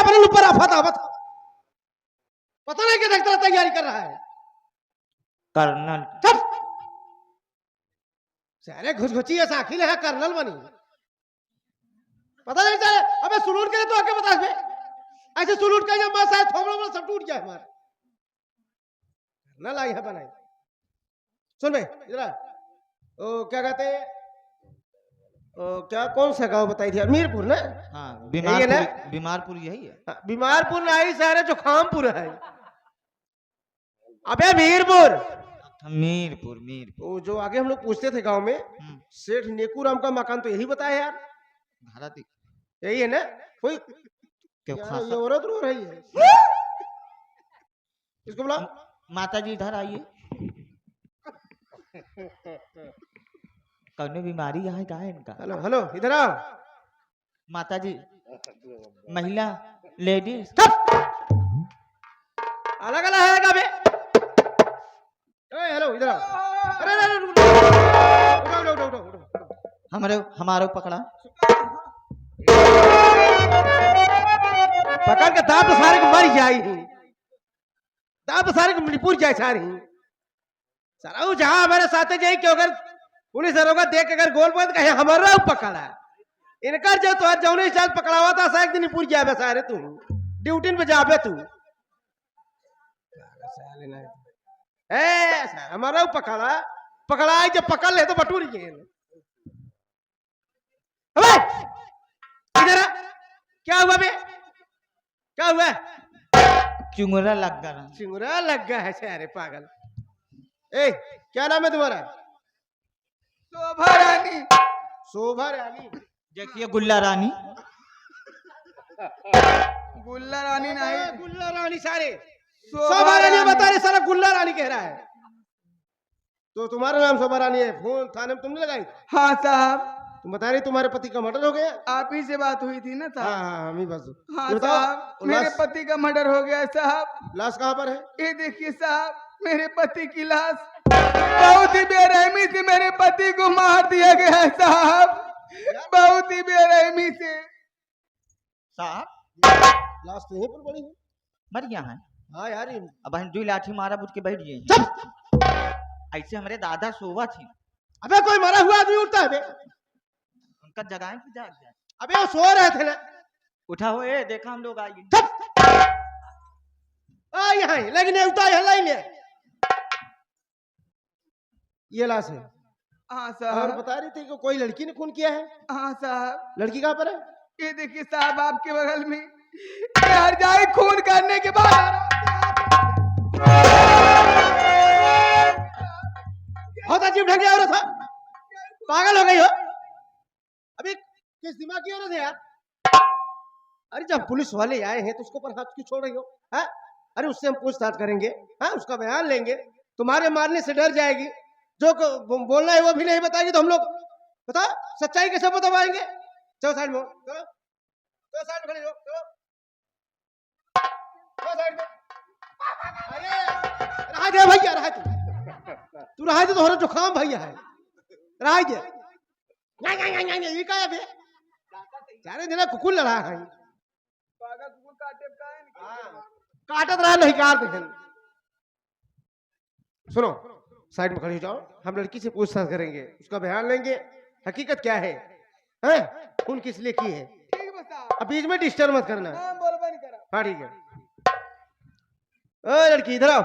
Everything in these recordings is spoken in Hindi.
अपने ऊपर आफत आवत। पता नहीं क्या देखता तैयारी कर रहा है कर्नल। चुप सारे घुसघुची ऐसा अखिल है कर्नल बनी पता नहीं चले। अबे सुलूट करे तो आके बता बे ऐसे सुलूट कर जब बस शायद थोबड़ा में सब टूट जाए हमारा कर्नल आई है बनाई। सुन बे इधर आ। ओ क्या कहते हैं क्या कौन सा गांव बताई थी मीरपुर ना। हाँ यही है ना? बीमारपुर यही है। हाँ, बीमारपुर नहीं सारे जो खामपुर है। अबे मीरपुर मीरपुर मीरपुर। वो जो आगे हम लोग पूछते थे गांव में सेठ नेकूराम का मकान तो यही बताया यार। भारत यही है ना कोई क्यों यार, ये औरत रो रही है इसको बुला। माता जी इधर आइए। कौन बीमारी है क्या है इनका? हेलो हेलो इधर आओ। माता जी महिला लेडीज अलग अलग है क्या बे? हेलो इधर आओ। अरे अरे उठो उठो उठो उठो। हमारे पकड़ा पकड़ के दांत सारे को मर जाई दांत सारे को मणिपुर जाए सारी सारा वो जहां हमारे साथ जाए क्यों अगर पुलिस दरोगा देख अगर गोल बोल कहे हमारा पकड़ा इनका जो तो जौने साल पकड़ा हुआ था सारे दिन पूरी जाए सारे तू ड्यूटी पे जाबे तू हमारा पकड़ा पकड़ा जब पकड़ ले तो बटूर गए। इधर क्या हुआ बे क्या हुआ? चुंगरा लग गया। चिंगुरा लग गया है सारे पागल। ए क्या नाम है तुम्हारा? शोभा रानी। शोभा रानी देखिए गुल्ला रानी। गुल्ला रानी नहीं गुल्ला रानी सारे शोभा रानी बता रहे सारा गुल्ला रानी कह रहा है। तो तुम्हारा नाम शोभा रानी है फोन थाने में तुमने लगाई? हाँ साहब। तुम बता रही तुम्हारे पति का मर्डर हो गया? आप ही से बात हुई थी ना साहब। हाँ हम ही बस। हाँ ये बताओ, साहब मेरे पति का मर्डर हो गया साहब। लाश कहाँ पर है? ये देखिए साहब मेरे पति की लाश बहुत ही बेरहमी से मेरे पति को मार दिया गया है साहब। बहुत ही बेरहमी से। साहब लाश तो यहीं पर पड़ी है। मर गया है। हाँ यार अब हम दो लाठी मारा बुझ के बैठ गए। ऐसे हमारे दादा सोवा थी। अबे कोई मरा हुआ आदमी उठता है बे? उनका जगह की जाग जाए। अबे वो सो रहे थे ना। उठा हो ए देखा हम लोग आइए। यहाँ लेकिन उठा है लाइन ले ये लाश है। हाँ और साहब। बता रही थी कि कोई लड़की ने खून किया है। हाँ साहब। लड़की कहाँ पर है? ये देखिए साहब आपके बगल में हर जाए खून करने के बाद बहुत अजीब ढंग की औरत है पागल हो गई हो अभी किस दिमाग की औरत है यार? अरे जब पुलिस वाले आए हैं तो उसको पर हाथ क्यों छोड़ रही हो? है अरे उससे हम पूछताछ करेंगे। हाँ उसका बयान लेंगे तुम्हारे मारने से डर जाएगी जो बोलना है वो भी नहीं बताएगी तो हम लोग बता सच्चाई कैसे बता पाएंगे? चलो साइड में चलो चलो साइड में खड़े हो चलो साइड में। अरे रहा दे भैया रहा तू रहा दे तो जुकाम भैया है रहा दे ये क्या है सारे दिन कुकुल लड़ा है काटत रहा नहीं काट दे। सुनो साइड में खड़ी हो जाओ हम लड़की से पूछताछ करेंगे उसका बयान लेंगे हकीकत क्या है हैं खून किस लिए की है। अब बीच में डिस्टर्ब मत करना। हाँ ठीक है। ओ लड़की इधर आओ।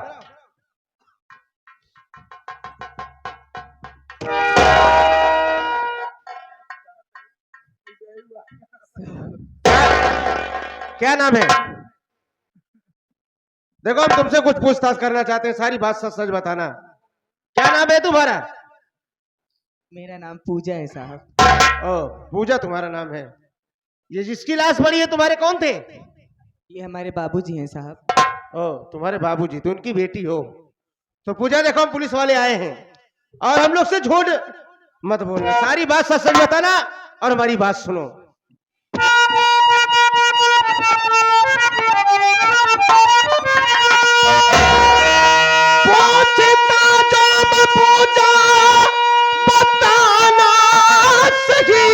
क्या नाम है? देखो हम तुमसे कुछ पूछताछ करना चाहते हैं सारी बात सच सच बताना। क्या नाम है तुम्हारा? मेरा नाम पूजा है साहब। ओ पूजा तुम्हारा नाम है। ये जिसकी लाश पड़ी है तुम्हारे कौन थे? ये हमारे बाबूजी हैं साहब। ओ तुम्हारे बाबूजी तो उनकी बेटी हो। तो पूजा देखो हम पुलिस वाले आए हैं और हम लोग से झूठ मत बोलना सारी बात सच सच बताना और हमारी बात सुनो। पूछता जब पूजा बताना सही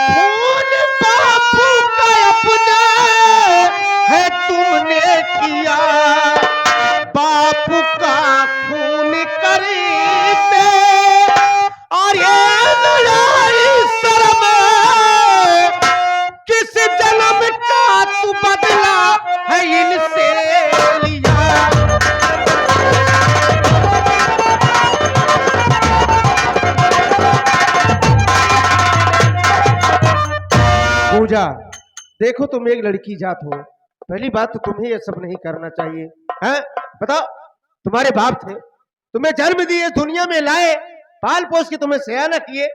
खून बापू का अपने पूजा, देखो तुम एक लड़की जात हो, पहली बात तो तुम्हें ये सब नहीं करना चाहिए। हैं? बताओ, तुम्हारे बाप थे, तुम्हें जन्म दिए, दुनिया में लाए, पाल पोस के तुम्हें सयाना किए,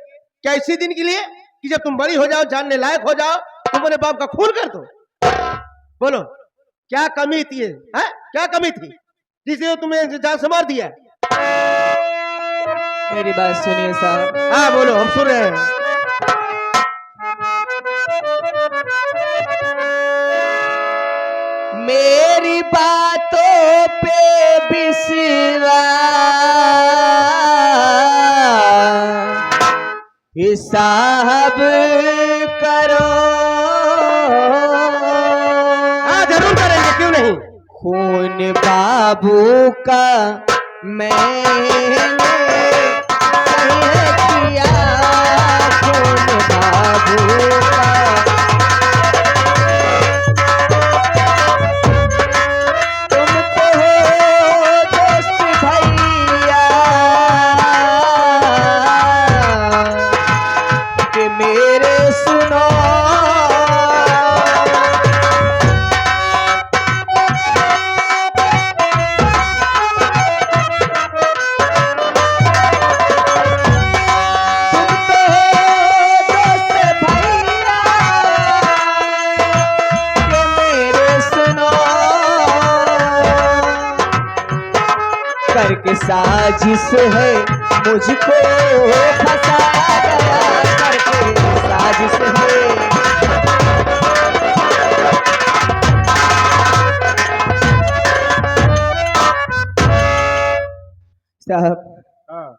क्या इसी दिन के लिए कि जब तुम बड़ी हो जाओ, जानने लायक हो जाओ, तुम अपने बाप का खून कर दो? बोलो, क्या कमी थी? है? क्या कमी थी जिसे तुम्हें जान से मार दिया? मेरी बात सुनिए साहब। हाँ बोलो, हम सुन रहे हैं। मेरी बातों पे विश्वास हिसाब करो। हाँ जरूर करेंगे, क्यों नहीं। खून बाबू का मैंने किया, खून बाबू का। तुम तो हो दोस्त भैया कि मेरे सुनो। करके साजिश है मुझको फंसाया गया, करके साजिश है। साहब, हाँ,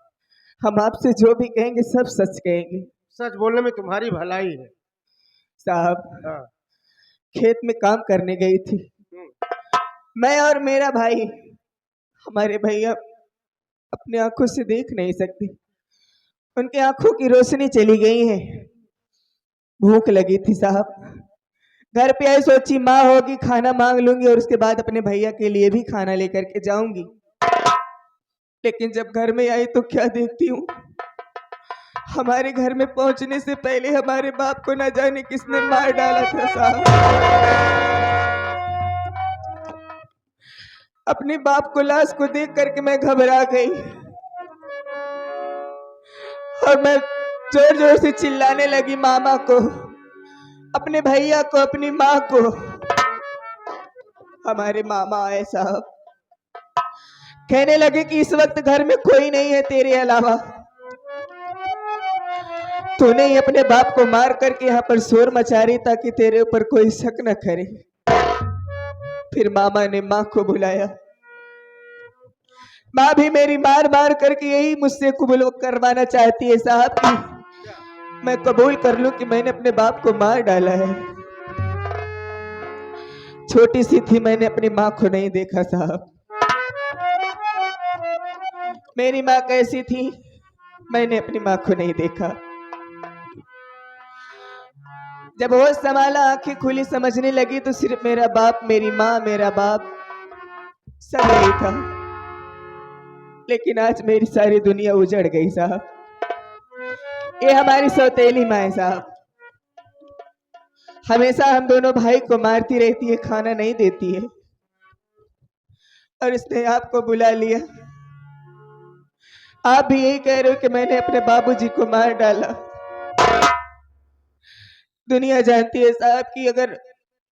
हम आपसे जो भी कहेंगे सब सच कहेंगे। सच बोलने में तुम्हारी भलाई है। साहब, हाँ। खेत में काम करने गई थी मैं और मेरा भाई। हमारे भैया अपने आंखों से देख नहीं सकते, उनके आंखों की रोशनी चली गई है। भूख लगी थी साहब, घर पे आई, सोची माँ होगी, खाना मांग लूंगी और उसके बाद अपने भैया के लिए भी खाना लेकर के जाऊंगी। लेकिन जब घर में आई तो क्या देखती हूँ, हमारे घर में पहुंचने से पहले हमारे बाप को न जाने किसने मार डाला था साहब। अपने बाप को, लाश को देख करके मैं घबरा गई और मैं जोर जोर से चिल्लाने लगी मामा को, अपने भैया को, अपनी माँ को। हमारे मामा आए साहब, कहने लगे कि इस वक्त घर में कोई नहीं है तेरे अलावा, तूने ही अपने बाप को मार करके यहाँ पर शोर मचा रही ताकि तेरे ऊपर कोई शक न करे। फिर मामा ने माँ को बुलाया, माँ भी मेरी मार मार करके यही मुझसे कबूल करवाना चाहती है साहब कि मैं कबूल कर लूं कि मैंने अपने बाप को मार डाला है। छोटी सी थी, मैंने अपनी माँ को नहीं देखा साहब। मेरी माँ कैसी थी मैंने अपनी माँ को नहीं देखा। जब होश संभाला, आंखें खुली, समझने लगी तो सिर्फ मेरा बाप, मेरी माँ, मेरा बाप सब यही था। लेकिन आज मेरी सारी दुनिया उजड़ गई साहब। ये हमारी सौतेली माँ है साहब, हमेशा हम दोनों भाई को मारती रहती है, खाना नहीं देती है और इसने आपको बुला लिया। आप भी यही कह रहे हो कि मैंने अपने बाबूजी को मार डाला। दुनिया जानती है साहब कि अगर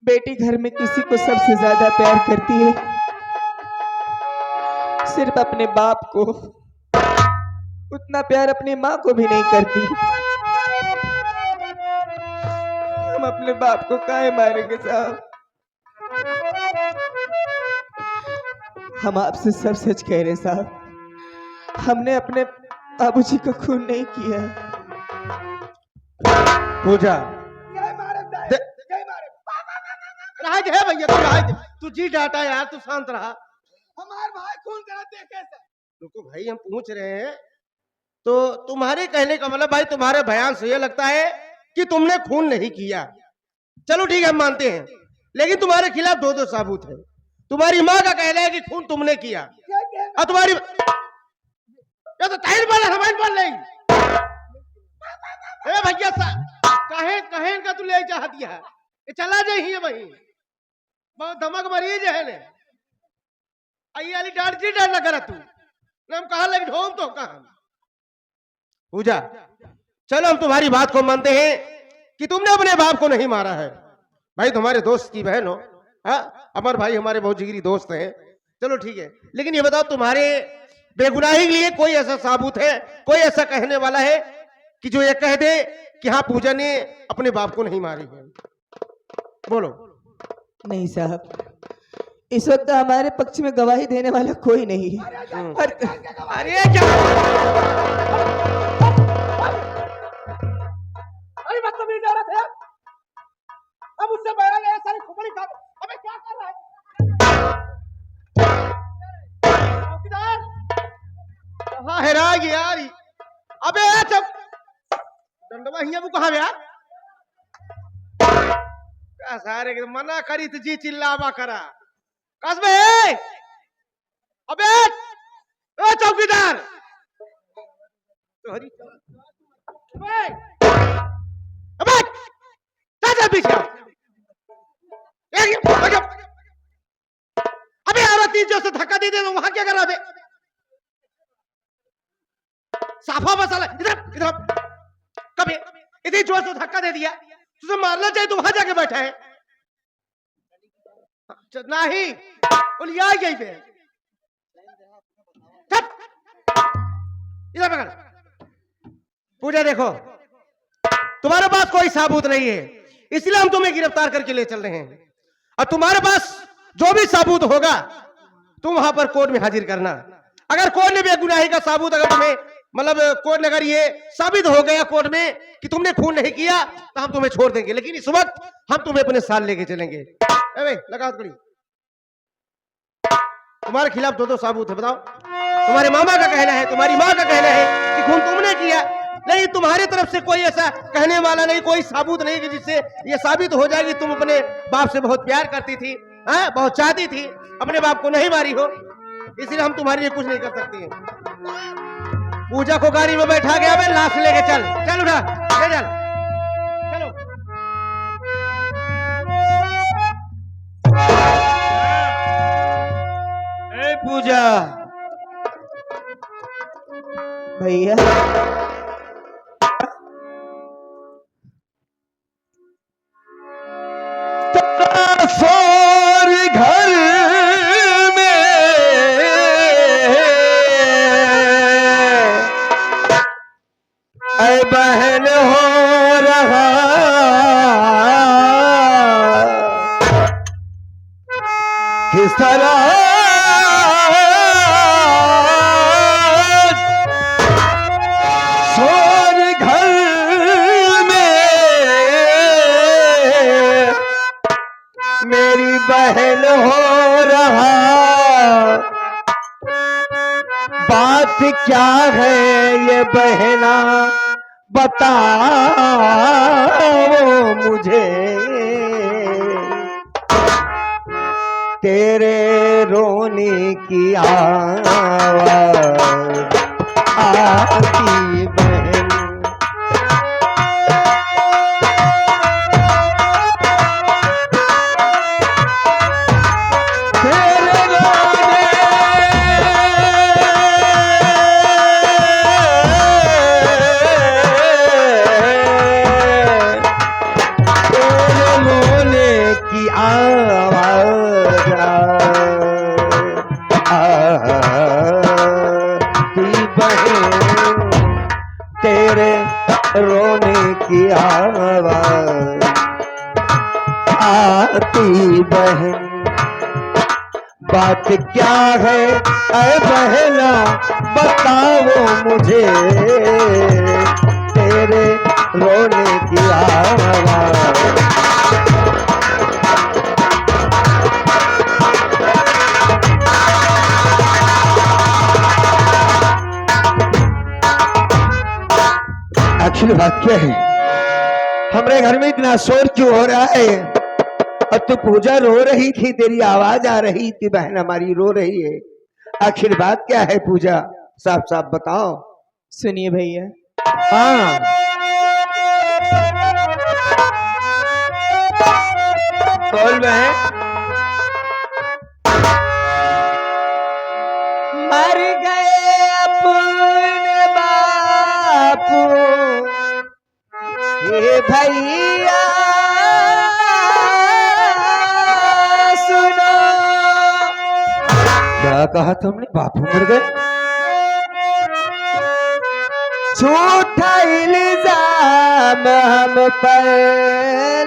बेटी घर में किसी को सबसे ज्यादा प्यार करती है, सिर्फ अपने बाप को, उतना प्यार अपनी माँ को भी नहीं करती। हम अपने बाप को काहे मारेंगे साहब? हम आपसे सब सच कह रहे हैं साहब, हमने अपने बाबूजी का खून नहीं किया है। पूजा राज है भैया, तू राज, तू जी डाटा यार, तू शांत रहा। हमारे भाई खून कराते कैसे? रुको भाई, हम पूछ रहे हैं। तो तुम्हारे कहने का मतलब भाई, तुम्हारे बयान से ये लगता है कि तुमने खून नहीं किया। चलो ठीक है, हम मानते हैं, लेकिन तुम्हारे खिलाफ दो दो सबूत है। तुम्हारी माँ का कहना है कि खून तुमने किया और तुम्हारी या तो ताहिर बोल, हमारी बोल नहीं। भैया कहे कहे का तू ले चाह दिया है ये चला जाइए वही बहुत धमक मरीज है ने आई वाली डांट ना करा तू हम कहा लगे ढोम तो कहा पूजा चलो हम तुम्हारी बात को मानते हैं कि तुमने अपने बाप को नहीं मारा है भाई तुम्हारे दोस्त की बहन हो अमर भाई हमारे बहुत जिगरी दोस्त हैं चलो ठीक है लेकिन ये बताओ तुम्हारे बेगुनाही के लिए कोई ऐसा साबुत है कोई ऐसा कहने वाला है कि जो ये कह दे कि हाँ पूजा ने अपने बाप को नहीं मारी है बोलो नहीं साहब इस वक्त हमारे पक्ष में गवाही देने वाला कोई नहीं है अरे क्या अरे बदतमीज औरत है अब उससे बहरा गया सारी खुपड़ी खा अबे क्या कर रहा है चौकीदार कहाँ है राज यार अबे चुप दंडवा ही वो कहाँ गया क्या सारे मना करी तो जी चिल्लावा करा कसबे अबे ओ चौकीदार अबे अबे चल पीछे अबे औरत जो से धक्का दे दे वहां क्या कर रहा है साफा मसाला इधर इधर कभी इतनी जोर से धक्का दे दिया तुझे मारना चाहिए तो वहां जाके बैठा है नहीं उलिया गई पे इधर पकड़ पूजा देखो तुम्हारे पास कोई साबूत नहीं है इसलिए हम तुम्हें गिरफ्तार करके ले चल रहे हैं और तुम्हारे पास जो भी साबूत होगा तुम वहां पर कोर्ट में हाजिर करना अगर कोर्ट ने बेगुनाही का साबूत अगर तुम्हें मतलब कोर्ट ने अगर ये साबित हो गया कोर्ट में कि तुमने खून नहीं किया तो हम तुम्हें छोड़ देंगे लेकिन इस वक्त हम तुम्हें अपने साथ लेके चलेंगे लगा कड़ी तुम्हारे खिलाफ दो साबूत है बताओ तुम्हारे मामा का कहना है तुम्हारी माँ का कहना है कि खून तुमने किया नहीं तुम्हारी तरफ से कोई ऐसा कहने वाला नहीं कोई साबूत नहीं कि जिससे ये साबित हो जाएगी तुम अपने बाप से बहुत प्यार करती थी बहुत चाहती थी अपने बाप को नहीं मारी हो इसलिए हम तुम्हारे लिए कुछ नहीं कर सकते पूजा को गाड़ी में बैठा गया मैं लाश लेके चल चल उठा ले चल चलो पूजा भैया फोर घर में ऐ बहन हो रहा किस तरह बहन हो रहा बात क्या है ये बहना बताओ मुझे तेरे रोने की आवाज़ आती बहन तेरे रोने की आवाज़ आती बहन बात क्या है ऐ बहना बताओ मुझे तेरे रोने की आवाज़ आखिर बात क्या है हमारे घर में इतना शोर क्यों हो रहा है और तू पूजा रो रही थी तेरी आवाज आ रही थी बहन हमारी रो रही है आखिर बात क्या है पूजा साफ साफ बताओ सुनिए भैया हाँ बोल बहन। मर गए अपने बापू ये भैया सुनो। क्या कहा तुमने? बापू मर गए? झूठा इल्जाम हम पर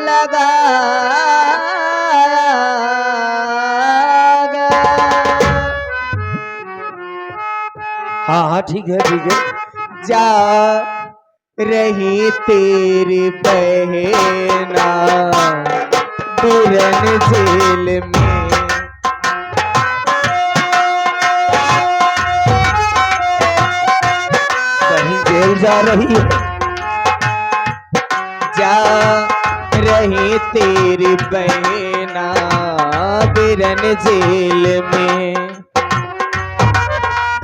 लगाया गया। हाँ हाँ ठीक है ठीक है। जा रही तेरी बहना बिरन जेल में। कहीं जेल जा रही है? जा रही तेरी बहना बिरन जेल में।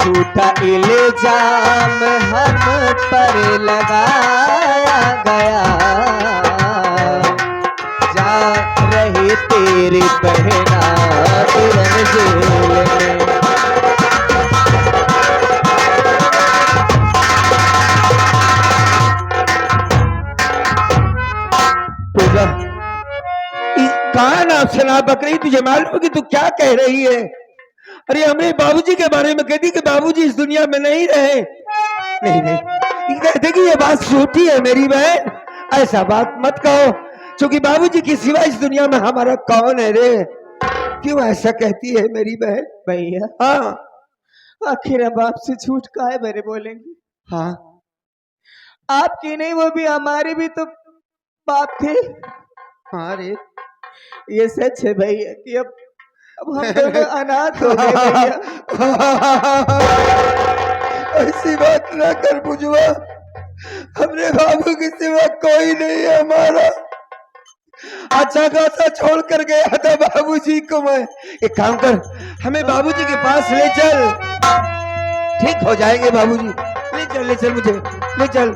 झूठा इल्जाम हम पर लगाया गया। जा रही तेरी बहना बिरन जेल में। पूजा, कहा ना सुना बकरी, तुझे मालूम है कि तू क्या कह रही है? अरे हमने बाबूजी के बारे में कहती कि बाबूजी इस दुनिया में नहीं रहे। नहीं नहीं, ये कहते कि ये बात झूठी है मेरी बहन। ऐसा बात मत कहो, क्योंकि बाबूजी की सिवा इस दुनिया में हमारा कौन है रे? क्यों ऐसा कहती है मेरी बहन? भैया हाँ आखिर अब आपसे झूठ काहे बरे बोलेंगे? हाँ आपके नहीं, वो भी हमारे भी तो बाप थे। हाँ रे। ये सच है भैया कि अब हम दोनों अनाथ हो गए भैया। ऐसी बात ना कर बुझवा, हमने बाबू की सिवा कोई नहीं है हमारा। अच्छा खासा छोड़ कर गया था बाबूजी को मैं। एक काम कर, हमें बाबूजी के पास ले चल, ठीक हो जाएंगे बाबूजी। ले चल मुझे, ले चल।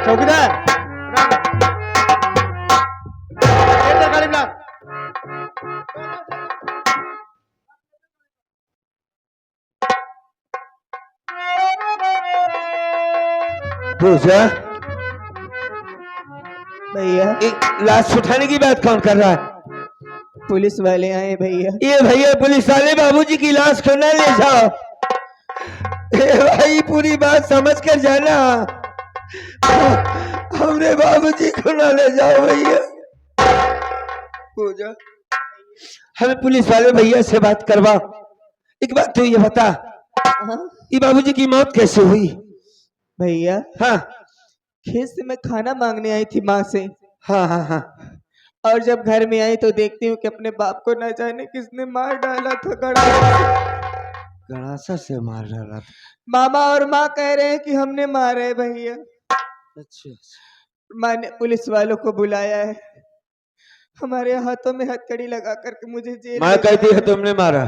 चौकीदार गाड़ी में पूजा, भैया लाश उठाने की बात कौन कर रहा है? पुलिस वाले आए भैया। ये भैया पुलिस वाले बाबूजी की लाश को न ले जाओ। भाई पूरी बात समझ कर जाना, हमने बाबूजी को न ले जाओ भैया। पूजा, हमें पुलिस वाले भैया से बात करवा। एक बात तो ये बता, ये बाबूजी की मौत कैसे हुई? भैया हाँ खेत से मैं खाना मांगने आई थी माँ से। हाँ हाँ हाँ। और जब घर में आई तो देखती हूँ कि अपने बाप को न जाने किसने मार डाला था गड़ासा। गड़ासा से मार डाला था? मामा और माँ कह रहे हैं कि हमने मारा है भैया। अच्छा। माँ ने पुलिस वालों को बुलाया है, हमारे हाथों में हथकड़ी लगा करके मुझे जेल माँ में कहती है तुमने मारा,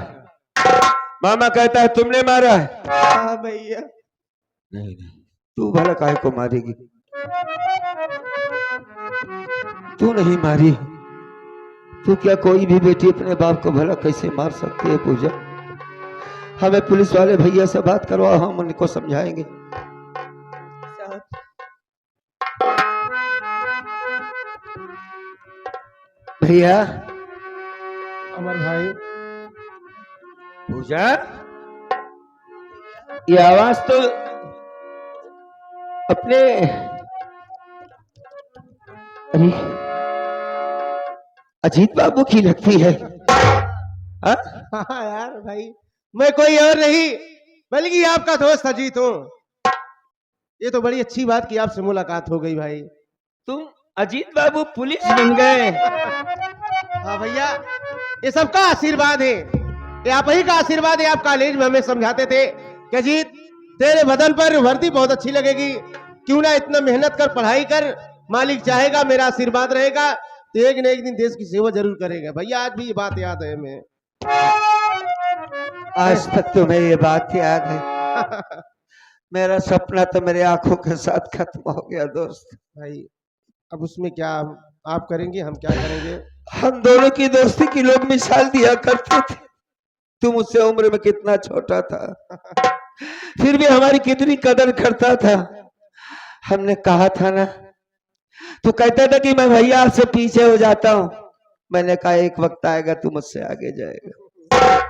मामा कहता है तुमने मारा है। हाँ भैया। नहीं नहीं, तू भला काहे को मारेगी? तू नहीं मारी। तू क्या कोई भी बेटी अपने बाप को भला कैसे मार सकती है? पूजा, हमें पुलिस वाले भैया से बात करवाओ, हम उनको समझाएंगे। साहब भैया अमर भाई, पूजा, ये आवाज तो अपने, अरे अजीत बाबू की लगती है। हाँ? हाँ यार भाई, मैं कोई और नहीं बल्कि आपका दोस्त अजीत हूँ। ये तो बड़ी अच्छी बात की आपसे मुलाकात हो गई भाई। तुम अजीत बाबू पुलिस बन गए? हाँ भैया, ये सबका आशीर्वाद है, ये आप ही का आशीर्वाद है। आप कॉलेज में हमें समझाते थे कि अजीत तेरे बदन पर वर्दी बहुत अच्छी लगेगी, क्यों ना इतना मेहनत कर, पढ़ाई कर, मालिक चाहेगा मेरा आशीर्वाद रहेगा तो एक न एक दिन देश की सेवा जरूर करेगा। भैया आज भी ये बात याद है हमें। आज तक तुम्हें ये बात याद है? मेरा सपना तो मेरे आंखों के साथ खत्म हो गया दोस्त। भाई अब उसमें क्या आप करेंगे, हम क्या करेंगे। हम दोनों की दोस्ती की लोग मिसाल दिया करते थे। तू मुझसे उम्र में कितना छोटा था, फिर भी हमारी कितनी कदर करता था। हमने कहा था ना, तू कहता था कि मैं भैया आपसे पीछे हो जाता हूँ। मैंने कहा एक वक्त आएगा तू मुझसे आगे जाएगा।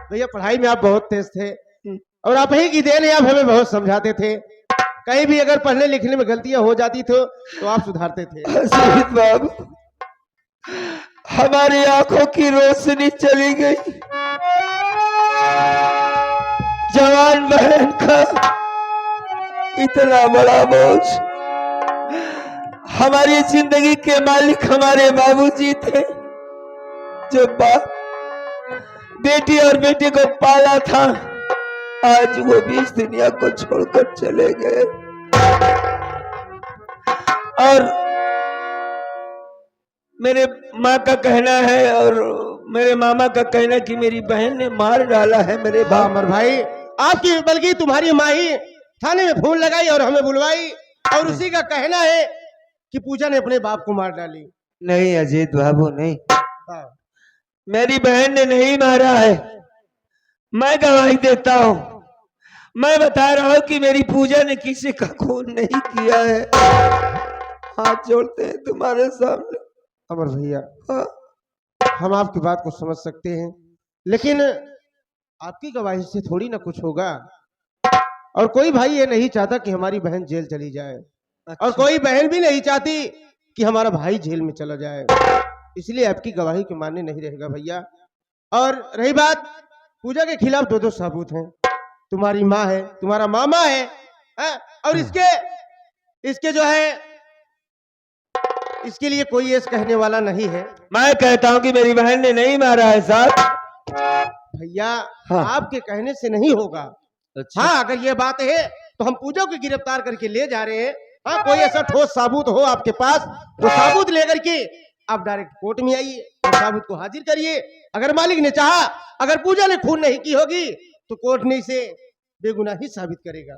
भैया पढ़ाई में आप बहुत तेज थे और आप ही की देन है, आप हमें बहुत समझाते थे। कहीं भी अगर पढ़ने लिखने में गलतियां हो जाती तो आप सुधारते थे। अजीत बाबू, हमारी आंखों की रोशनी चली गई। जवान बहन का इतना बड़ा बोझ। हमारी जिंदगी के मालिक हमारे बाबूजी थे, जो बाप बेटी और बेटे को पाला था। आज वो भी इस दुनिया को छोड़कर चले गए और मेरे माँ का कहना है और मेरे मामा का कहना है कि मेरी बहन ने मार डाला है मेरे बाप। अमर भाई, आपकी बल्कि तुम्हारी माँ ही थाने में फोन लगाई और हमें बुलवाई और उसी का कहना है कि पूजा ने अपने बाप को मार डाली। नहीं अजीत बाबू नहीं, हाँ। मेरी बहन ने नहीं मारा है। मैं गवाही देता हूँ, मैं बता रहा हूँ कि मेरी पूजा ने किसी का खून नहीं किया है। हाथ जोड़ते हैं तुम्हारे सामने। अमर भैया, हाँ। हम आपकी बात को समझ सकते हैं, लेकिन आपकी गवाही से थोड़ी ना कुछ होगा। और कोई भाई ये नहीं चाहता कि हमारी बहन जेल चली जाए, और कोई बहन भी नहीं चाहती कि हमारा भाई जेल में चला जाए। इसलिए आपकी गवाही के मानने नहीं रहेगा भैया। और रही बात, पूजा के खिलाफ दो सबूत हैं। तुम्हारी माँ है, तुम्हारा मामा है, और इसके जो है, इसके लिए कोई ऐसा कहने वाला नहीं है। मैं कहता हूँ कि मेरी बहन ने नहीं मारा है साहब। भैया हाँ। आपके कहने से नहीं होगा। अच्छा। हाँ, अगर ये बात है तो हम पूजा को गिरफ्तार करके ले जा रहे हैं। हाँ, कोई ऐसा ठोस साबूत हो आपके पास, वो साबूत लेकर के आप डायरेक्ट कोर्ट में आइए और साबूत को हाजिर करिए। अगर मालिक ने चाहा, अगर पूजा ने खून नहीं की होगी तो कोर्ट ने इसे बेगुनाही साबित करेगा।